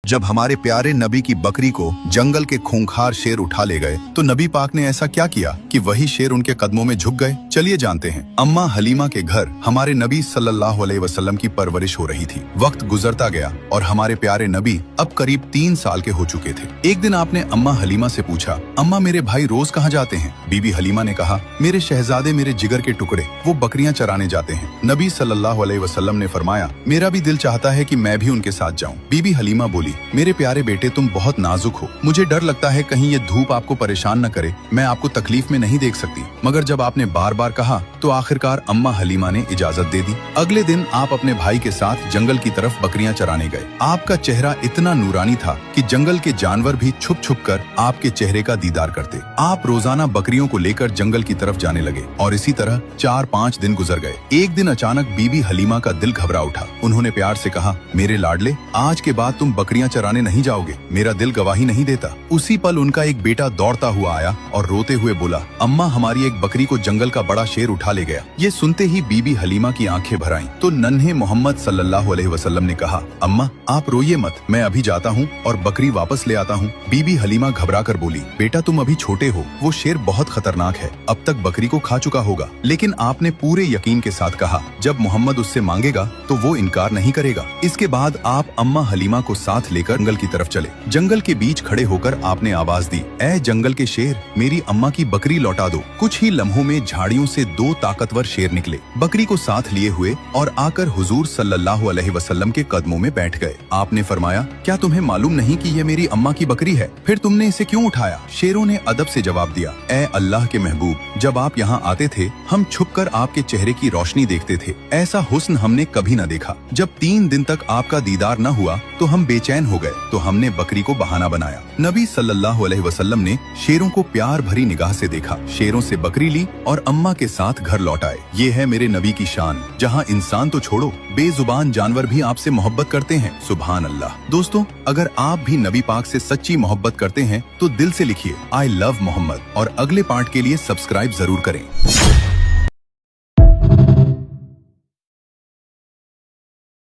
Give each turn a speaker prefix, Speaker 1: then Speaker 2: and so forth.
Speaker 1: जब हमारे प्यारे नबी की बकरी को जंगल के खूंखार शेर उठा ले गए तो नबी पाक ने ऐसा क्या किया कि वही शेर उनके कदमों में झुक गए। चलिए जानते हैं। अम्मा हलीमा के घर हमारे नबी सल्लल्लाहु अलैहि वसल्लम की परवरिश हो रही थी। वक्त गुजरता गया और हमारे प्यारे नबी अब करीब 3 साल के हो चुके थे। एक दिन आपने अम्मा हलीमा से पूछा, अम्मा मेरे भाई रोज कहाँ जाते हैं? बीबी हलीमा ने कहा, मेरे शहजादे मेरे जिगर के टुकड़े, वो बकरियां चराने जाते हैं। नबी सल्लल्लाहु अलैहि वसल्लम ने फरमाया, मेरा भी दिल चाहता है कि मैं भी उनके साथ जाऊं। बीबी हलीमा बोली, मेरे प्यारे बेटे तुम बहुत नाजुक हो, मुझे डर लगता है कहीं ये धूप आपको परेशान न करे, मैं आपको तकलीफ में नहीं देख सकती। मगर जब आपने बार बार कहा तो आखिरकार अम्मा हलीमा ने इजाजत दे दी। अगले दिन आप अपने भाई के साथ जंगल की तरफ बकरियां चराने गए। आपका चेहरा इतना नूरानी था कि जंगल के जानवर भी छुप छुप कर आपके चेहरे का दीदार करते। आप रोजाना बकरियों को लेकर जंगल की तरफ जाने लगे और इसी तरह 4-5 दिन गुजर गए। एक दिन अचानक बीबी हलीमा का दिल घबरा उठा। उन्होंने प्यार से कहा, मेरे लाडले, आज के बाद तुम बकरियां चराने नहीं जाओगे, मेरा दिल गवाही नहीं देता। उसी पल उनका एक बेटा दौड़ता हुआ आया और रोते हुए बोला, अम्मा हमारी एक बकरी को जंगल का बड़ा शेर उठा ले गया। ये सुनते ही बीबी हलीमा की आंखें भर आईं। तो नन्हे मोहम्मद सल्लल्लाहु अलैहि वसल्लम ने कहा, अम्मा आप रोइए मत, मैं अभी जाता हूँ और बकरी वापस ले आता हूँ। बीबी हलीमा घबरा कर बोली, बेटा तुम अभी छोटे हो, वो शेर बहुत खतरनाक है, अब तक बकरी को खा चुका होगा। लेकिन आपने पूरे यकीन के साथ कहा, जब मोहम्मद उससे मांगेगा तो वो इनकार नहीं करेगा। इसके बाद आप अम्मा हलीमा को साथ लेकर जंगल की तरफ चले। जंगल के बीच खड़े होकर आपने आवाज दी, ऐ जंगल के शेर, मेरी अम्मा की बकरी लौटा दो। कुछ ही लम्हों में झाड़ियों से 2 ताकतवर शेर निकले, बकरी को साथ लिए हुए और आकर हुजूर सल्लल्लाहु अलैहि वसल्लम के कदमों में बैठ गए। आपने फरमाया, क्या तुम्हें मालूम नहीं कि ये मेरी अम्मा की बकरी है? फिर तुमने इसे क्यों उठाया? शेरों ने अदब से जवाब दिया, ऐ अल्लाह के महबूब, जब आप यहाँ आते थे हम छुपकर आपके चेहरे की रोशनी देखते थे, ऐसा हुस्न हमने कभी न देखा। जब 3 दिन तक आपका दीदार न हुआ तो हम बेचैन हो गए, तो हमने बकरी को बहाना बनाया। नबी सल्लल्लाहु अलैहि वसल्लम ने शेरों को प्यार भरी निगाह से देखा, शेरों से बकरी ली और अम्मा के साथ घर लौटाए। ये है मेरे नबी की शान, जहाँ इंसान तो छोड़ो, बेजुबान जानवर भी आपसे मोहब्बत करते हैं। सुभान अल्लाह। दोस्तों, अगर आप भी नबी पाक से सच्ची मोहब्बत करते हैं तो दिल से लिखिए, आई लव मोहम्मद, और अगले पार्ट के लिए सब्सक्राइब जरूर करें।